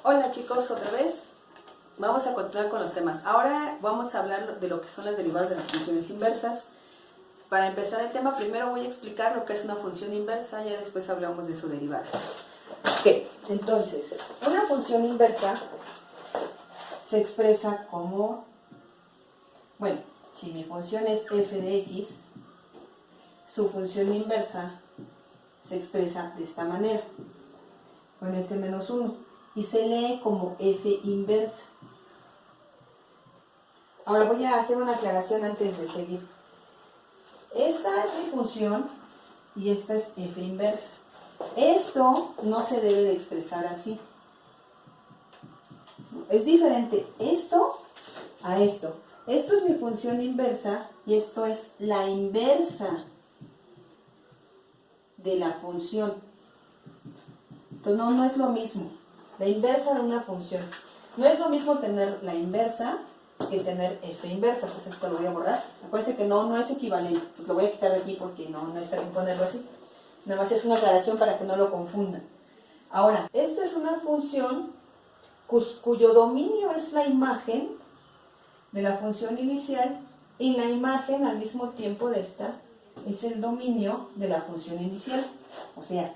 Hola chicos, otra vez. Vamos a continuar con los temas. Ahora vamos a hablar de lo que son las derivadas de las funciones inversas. Para empezar el tema, primero voy a explicar lo que es una función inversa, ya después hablamos de su derivada. Ok, entonces, una función inversa se expresa como, bueno, si mi función es f de x, su función inversa se expresa de esta manera, con este menos 1, y se lee como f inversa. Ahora voy a hacer una aclaración antes de seguir. Esta es mi función y esta es f inversa. Esto no se debe de expresar así. Es diferente esto a esto. Esto es mi función inversa y esto es la inversa de la función. Entonces no es lo mismo. La inversa de una función. No es lo mismo tener la inversa que tener f inversa. Entonces esto lo voy a borrar. Acuérdense que no es equivalente. Entonces lo voy a quitar de aquí porque no está bien ponerlo así. Nada más es una aclaración para que no lo confundan. Ahora, esta es una función cuyo dominio es la imagen de la función inicial y la imagen al mismo tiempo de esta es el dominio de la función inicial. O sea,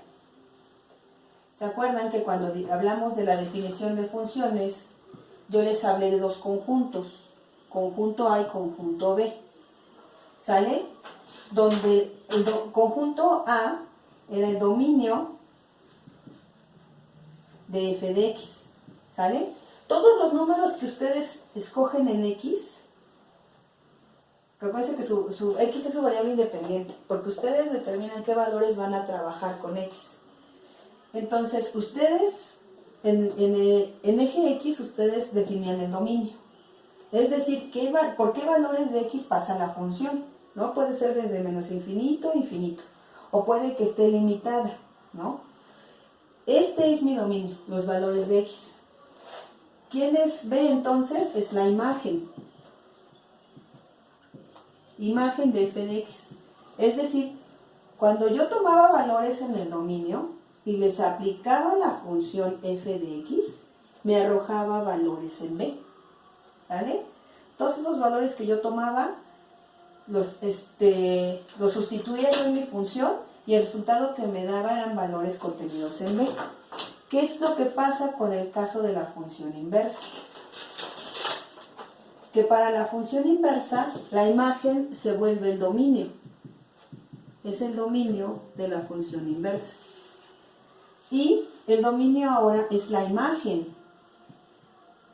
¿se acuerdan que cuando hablamos de la definición de funciones, yo les hablé de dos conjuntos, conjunto A y conjunto B? ¿Sale? Donde el conjunto A era el dominio de f de x, ¿sale? Todos los números que ustedes escogen en x, acuérdense que su x es su variable independiente, porque ustedes determinan qué valores van a trabajar con x. Entonces, ustedes, en eje x, ustedes definían el dominio. Es decir, por qué valores de x pasa la función, ¿no? Puede ser desde menos infinito a infinito, o puede que esté limitada, ¿no? Este es mi dominio, los valores de x. ¿Quién es b entonces? Es la imagen. Imagen de f de x. Es decir, cuando yo tomaba valores en el dominio y les aplicaba la función f de x, me arrojaba valores en b. ¿Sale? Todos esos valores que yo tomaba, los sustituía yo en mi función y el resultado que me daba eran valores contenidos en b. ¿Qué es lo que pasa con el caso de la función inversa? Que para la función inversa, la imagen se vuelve el dominio. Es el dominio de la función inversa. Y el dominio ahora es la imagen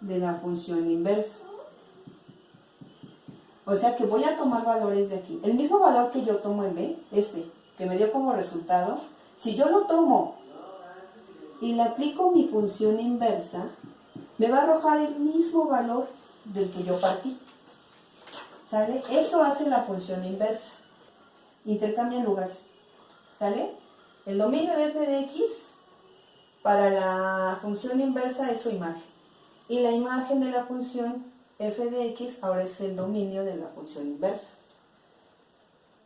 de la función inversa. O sea que voy a tomar valores de aquí. El mismo valor que yo tomo en B, que me dio como resultado, si yo lo tomo y le aplico mi función inversa, me va a arrojar el mismo valor del que yo partí. ¿Sale? Eso hace la función inversa. Intercambian lugares. ¿Sale? El dominio de f de x para la función inversa es su imagen. Y la imagen de la función f de x ahora es el dominio de la función inversa.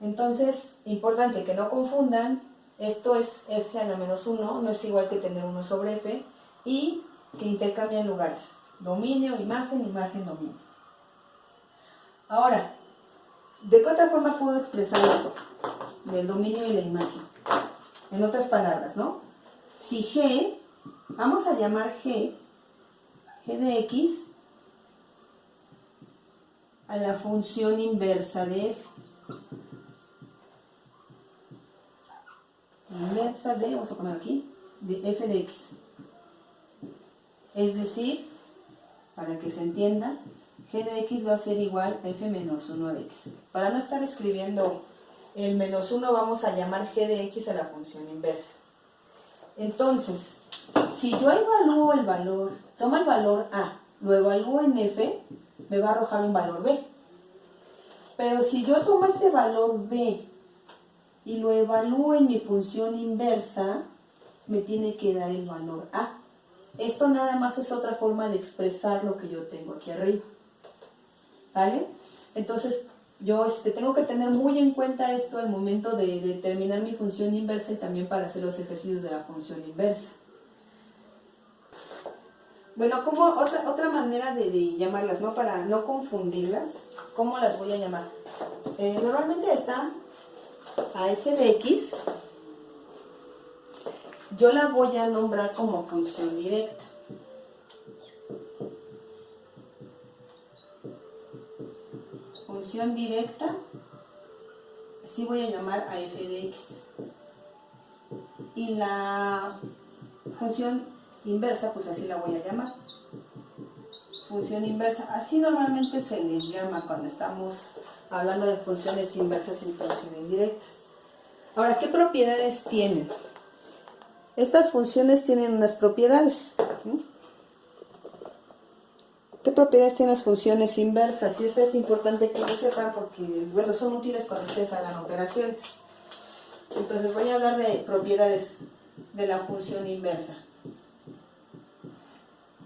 Entonces, importante que no confundan, esto es f a la menos 1, no es igual que tener 1 sobre f, y que intercambian lugares. Dominio, imagen, imagen, dominio. Ahora, ¿de qué otra forma puedo expresar eso? Del dominio y la imagen. En otras palabras, ¿no? Si g, vamos a llamar g de x, a la función inversa de f. Inversa de, vamos a poner aquí, de f de x. Es decir, para que se entienda, g de x va a ser igual a f menos 1 de x. Para no estar escribiendo el menos 1, vamos a llamar g de x a la función inversa. Entonces, si yo evalúo el valor, tomo el valor a, lo evalúo en f, me va a arrojar un valor b. Pero si yo tomo este valor b y lo evalúo en mi función inversa, me tiene que dar el valor a. Esto nada más es otra forma de expresar lo que yo tengo aquí arriba. ¿Sale? Entonces, yo tengo que tener muy en cuenta esto al momento de determinar mi función inversa y también para hacer los ejercicios de la función inversa. Bueno, como otra manera de llamarlas, ¿no? Para no confundirlas, ¿cómo las voy a llamar? Normalmente está a f de x, yo la voy a nombrar como función directa. Función directa, así voy a llamar a f de x. Y la función inversa, pues así la voy a llamar. Función inversa, así normalmente se les llama cuando estamos hablando de funciones inversas y funciones directas. Ahora, ¿qué propiedades tienen? Estas funciones tienen unas propiedades. ¿Qué propiedades tienen las funciones inversas? Y eso es importante que lo sepan porque, bueno, son útiles cuando ustedes hagan operaciones. Entonces voy a hablar de propiedades de la función inversa.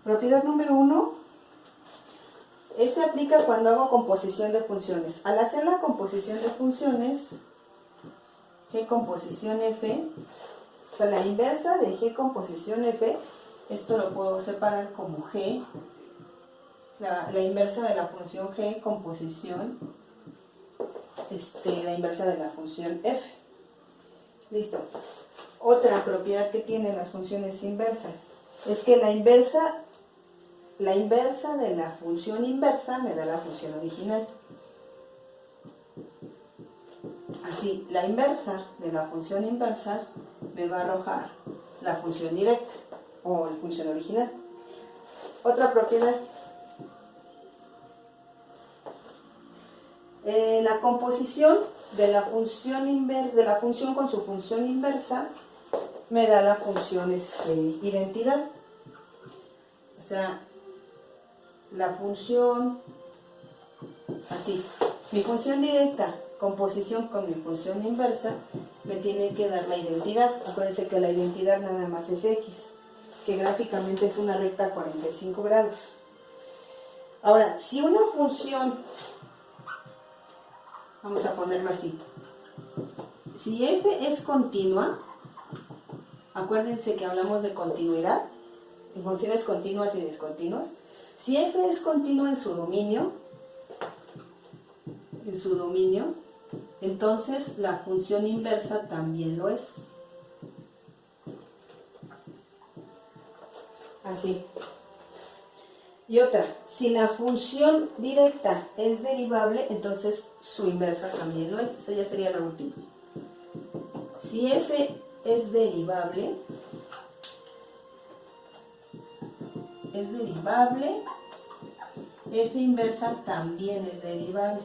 Propiedad número 1. Este aplica cuando hago composición de funciones. Al hacer la composición de funciones, G composición F, o sea, la inversa de G composición F, esto lo puedo separar como G, la inversa de la función G composición, la inversa de la función F. Listo. Otra propiedad que tienen las funciones inversas es que la inversa de la función inversa me da la función original. Así, la inversa de la función inversa me va a arrojar la función directa o la función original. Otra propiedad. La composición de la función con su función inversa me da la función identidad. O sea, la función, así, mi función directa, composición con mi función inversa, me tiene que dar la identidad. Acuérdense que la identidad nada más es x, que gráficamente es una recta a 45 grados. Ahora, si una función, vamos a ponerlo así, si f es continua, acuérdense que hablamos de continuidad, en funciones continuas y discontinuas. Si f es continua en su dominio, entonces la función inversa también lo es. Así. Y otra, si la función directa es derivable, entonces su inversa también lo es. Esa ya sería la última. Si f es derivable, f inversa también es derivable.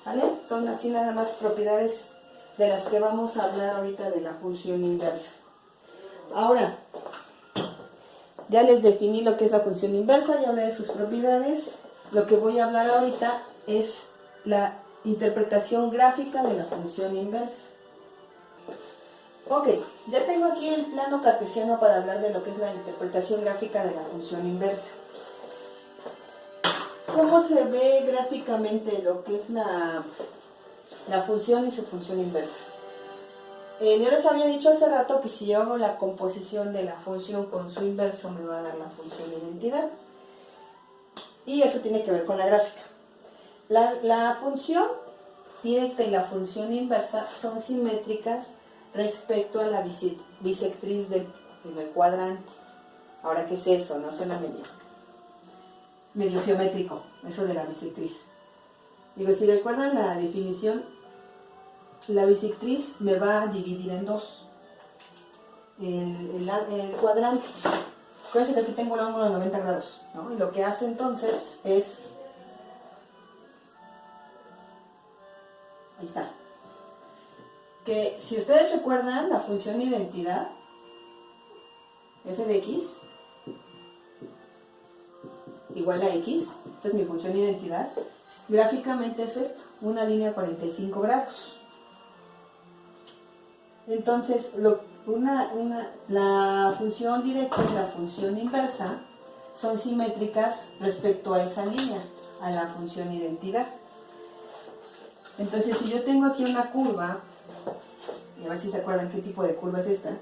¿Vale? Son así nada más propiedades de las que vamos a hablar ahorita de la función inversa. Ahora, ya les definí lo que es la función inversa, ya hablé de sus propiedades. Lo que voy a hablar ahorita es la interpretación gráfica de la función inversa. Ok, ya tengo aquí el plano cartesiano para hablar de lo que es la interpretación gráfica de la función inversa. ¿Cómo se ve gráficamente lo que es la función y su función inversa? Yo les había dicho hace rato que si yo hago la composición de la función con su inverso me va a dar la función identidad. Y eso tiene que ver con la gráfica. La función directa y la función inversa son simétricas respecto a la bisectriz del primer cuadrante. Ahora, ¿qué es eso? No suena medio geométrico, eso de la bisectriz. Digo, si recuerdan la definición, la bisectriz me va a dividir en dos. El cuadrante, acuérdense que aquí tengo el ángulo de 90 grados, ¿no? Y lo que hace entonces es, ahí está, que si ustedes recuerdan la función identidad, f de x igual a x, esta es mi función identidad, gráficamente es esto, una línea a 45 grados. Entonces, la función directa y la función inversa son simétricas respecto a esa línea, a la función identidad. Entonces, si yo tengo aquí una curva, y a ver si se acuerdan qué tipo de curva es esta.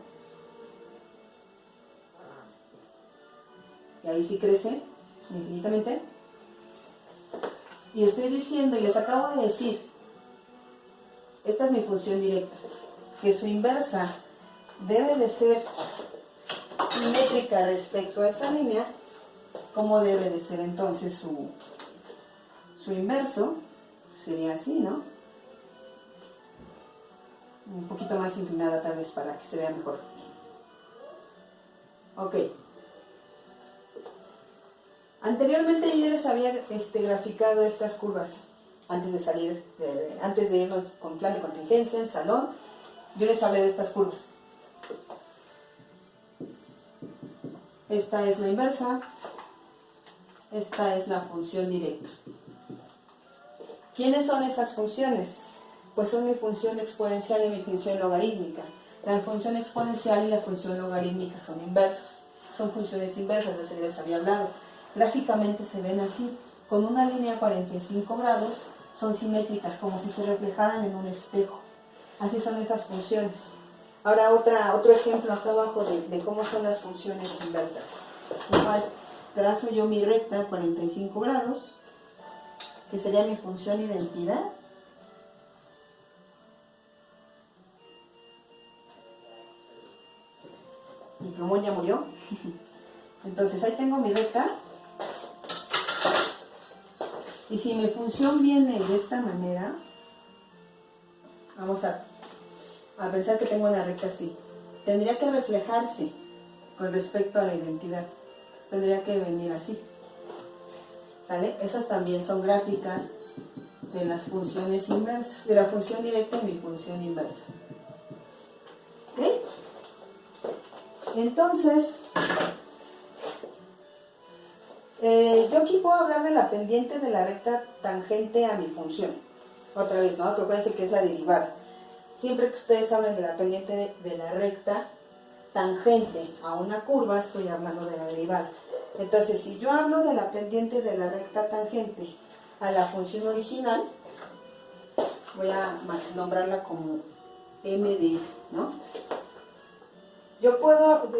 y ahí sí crece infinitamente. Y estoy diciendo, y les acabo de decir, esta es mi función directa, que su inversa debe de ser simétrica respecto a esa línea. ¿Cómo debe de ser entonces su inverso? Sería así, ¿no? Un poquito más inclinada tal vez para que se vea mejor. Ok. Anteriormente yo les había graficado estas curvas antes de salir, antes de irnos con plan de contingencia en salón. Yo les hablé de estas curvas. Esta es la inversa. Esta es la función directa. ¿Quiénes son esas funciones? Pues son mi función exponencial y mi función logarítmica. La función exponencial y la función logarítmica son inversos. Son funciones inversas, de eso ya les había hablado. Gráficamente se ven así, con una línea a 45 grados, son simétricas, como si se reflejaran en un espejo. Así son esas funciones. Ahora otro ejemplo acá abajo de cómo son las funciones inversas. Igual, trazo yo mi recta a 45 grados, que sería mi función identidad. Mi plumón ya murió. Entonces ahí tengo mi recta. Y si mi función viene de esta manera, vamos a pensar que tengo una recta así. Tendría que reflejarse con respecto a la identidad. Entonces, tendría que venir así. ¿Sale? Esas también son gráficas de las funciones inversas, de la función directa y mi función inversa. ¿Ok? Entonces, yo aquí puedo hablar de la pendiente de la recta tangente a mi función. Otra vez, ¿no? Pero acuérdense que es la derivada. Siempre que ustedes hablen de la pendiente de la recta tangente a una curva, estoy hablando de la derivada. Entonces, si yo hablo de la pendiente de la recta tangente a la función original, voy a nombrarla como m de f, ¿no? Yo puedo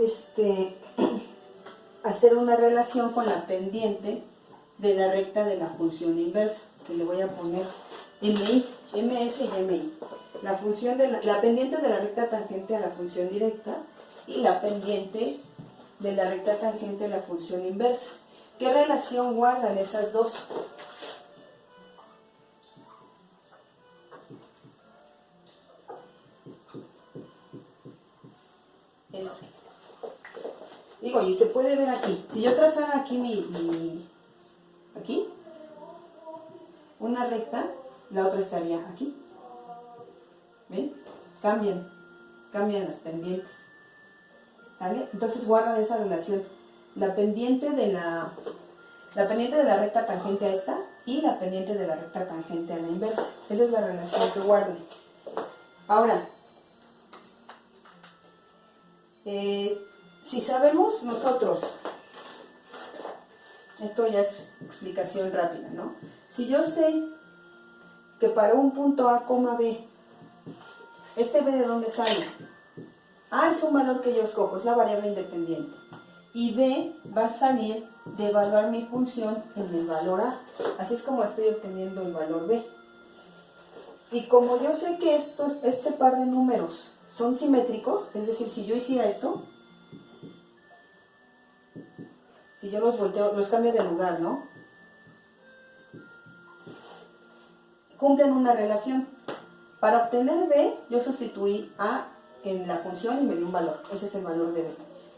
hacer una relación con la pendiente de la recta de la función inversa, que le voy a poner mi, mf y mi. La pendiente de la recta tangente a la función directa y la pendiente de la recta tangente a la función inversa. ¿Qué relación guardan esas dos? Esta. Digo, y se puede ver aquí. Si yo trazara aquí aquí, una recta, la otra estaría aquí. ¿Ven? Cambian las pendientes. ¿Sale? Entonces guardan esa relación. La pendiente de la recta tangente a esta y la pendiente de la recta tangente a la inversa. Esa es la relación que guardan. Ahora, si sabemos nosotros, esto ya es explicación rápida, ¿no? Si yo sé que para un punto A, B, ¿este B de dónde sale? A es un valor que yo escojo, es la variable independiente. Y B va a salir de evaluar mi función en el valor A. Así es como estoy obteniendo el valor B. Y como yo sé que este par de números son simétricos, es decir, si yo hiciera esto, si yo los volteo, los cambio de lugar, ¿no? Cumplen una relación. Para obtener B, yo sustituí A en la función y me dio un valor. Ese es el valor de B.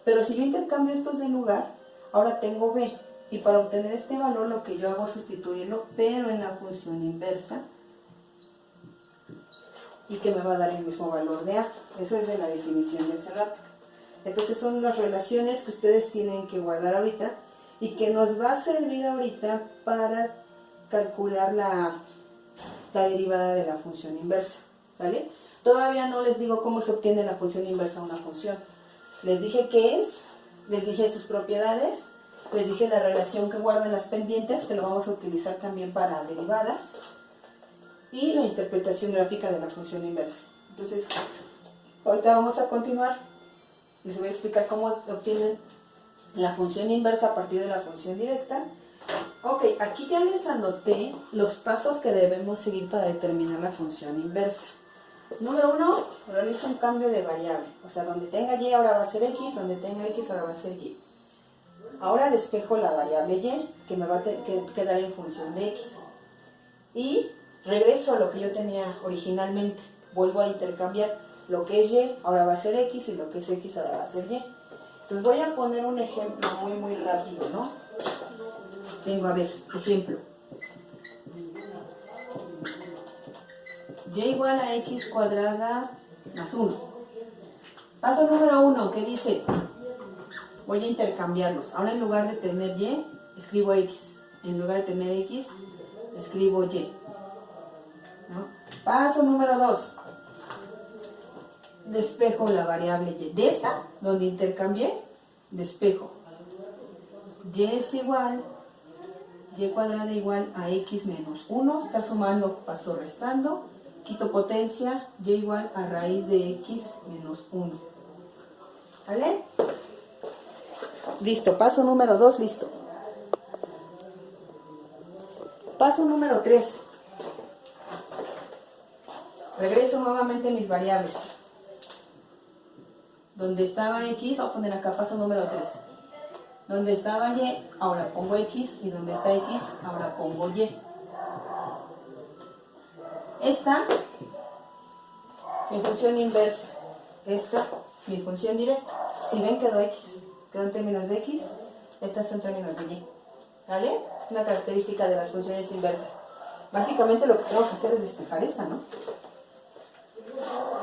Pero si yo intercambio estos de lugar, ahora tengo B. Y para obtener este valor, lo que yo hago es sustituirlo, pero en la función inversa. Y que me va a dar el mismo valor de A. Eso es de la definición de hace rato. Entonces son las relaciones que ustedes tienen que guardar ahorita y que nos va a servir ahorita para calcular la derivada de la función inversa. ¿Sale? Todavía no les digo cómo se obtiene la función inversa a una función. Les dije qué es, les dije sus propiedades, les dije la relación que guardan las pendientes, que lo vamos a utilizar también para derivadas, y la interpretación gráfica de la función inversa. Entonces, ahorita vamos a continuar. Les voy a explicar cómo obtienen la función inversa a partir de la función directa. Ok, aquí ya les anoté los pasos que debemos seguir para determinar la función inversa. Número 1, realizo un cambio de variable. O sea, donde tenga y ahora va a ser x, donde tenga x ahora va a ser y. Ahora despejo la variable y, que me va a quedar en función de x. Y regreso a lo que yo tenía originalmente. Vuelvo a intercambiar. Lo que es y ahora va a ser x y lo que es x ahora va a ser y. Entonces voy a poner un ejemplo muy rápido, ¿no? Tengo, a ver, ejemplo. Y igual a x cuadrada más 1. Paso número 1, ¿qué dice? Voy a intercambiarlos. Ahora en lugar de tener y, escribo x. En lugar de tener x, escribo y. ¿No? Paso número 2. Despejo la variable y. De esta, donde intercambié, despejo. Y es igual, y cuadrada igual a x menos 1. Está sumando, paso restando. Quito potencia, y igual a raíz de x menos 1. ¿Vale? Listo, paso número 2, listo. Paso número 3. Regreso nuevamente a mis variables. Donde estaba x, voy a poner acá paso número 3. Donde estaba y, ahora pongo x, y donde está x, ahora pongo y. Esta, mi función inversa. Esta, mi función directa. Si ven, quedó x. Quedó en términos de x. Esta está en términos de y. ¿Vale? Una característica de las funciones inversas. Básicamente lo que tengo que hacer es despejar esta, ¿no?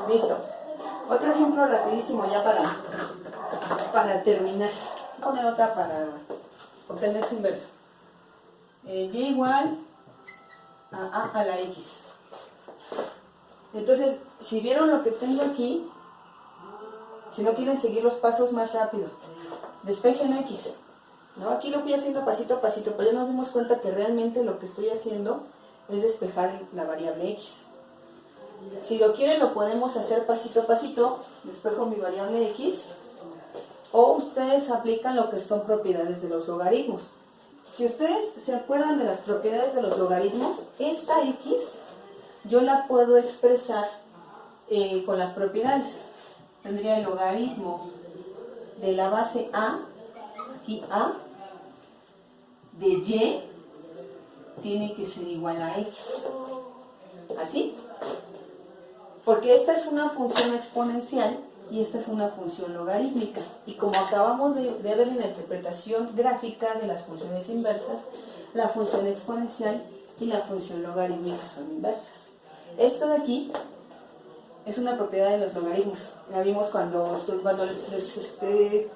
Listo. Otro ejemplo rapidísimo ya para terminar. Voy a poner otra para obtener su inverso. Y igual a la x. Entonces, si vieron lo que tengo aquí, si no quieren seguir los pasos más rápido, despejen x. ¿No? Aquí lo fui haciendo pasito a pasito, pero ya nos dimos cuenta que realmente lo que estoy haciendo es despejar la variable x. Si lo quieren, lo podemos hacer pasito a pasito. Despejo mi variable x. O ustedes aplican lo que son propiedades de los logaritmos. Si ustedes se acuerdan de las propiedades de los logaritmos, esta x yo la puedo expresar con las propiedades. Tendría el logaritmo de la base a, aquí a, de y, tiene que ser igual a x. ¿Así? Porque esta es una función exponencial y esta es una función logarítmica. Y como acabamos de ver en la interpretación gráfica de las funciones inversas, la función exponencial y la función logarítmica son inversas. Esto de aquí es una propiedad de los logaritmos. La vimos cuando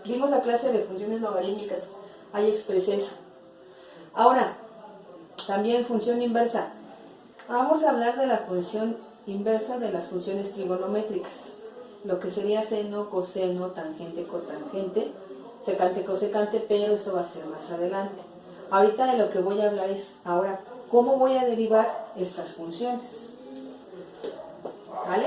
vimos la clase de funciones logarítmicas. Ahí expresé eso. Ahora, también función inversa. Vamos a hablar de la función inversa de las funciones trigonométricas. Lo que sería seno, coseno, tangente, cotangente, secante, cosecante, pero eso va a ser más adelante. Ahorita de lo que voy a hablar es ahora cómo voy a derivar estas funciones. ¿Vale?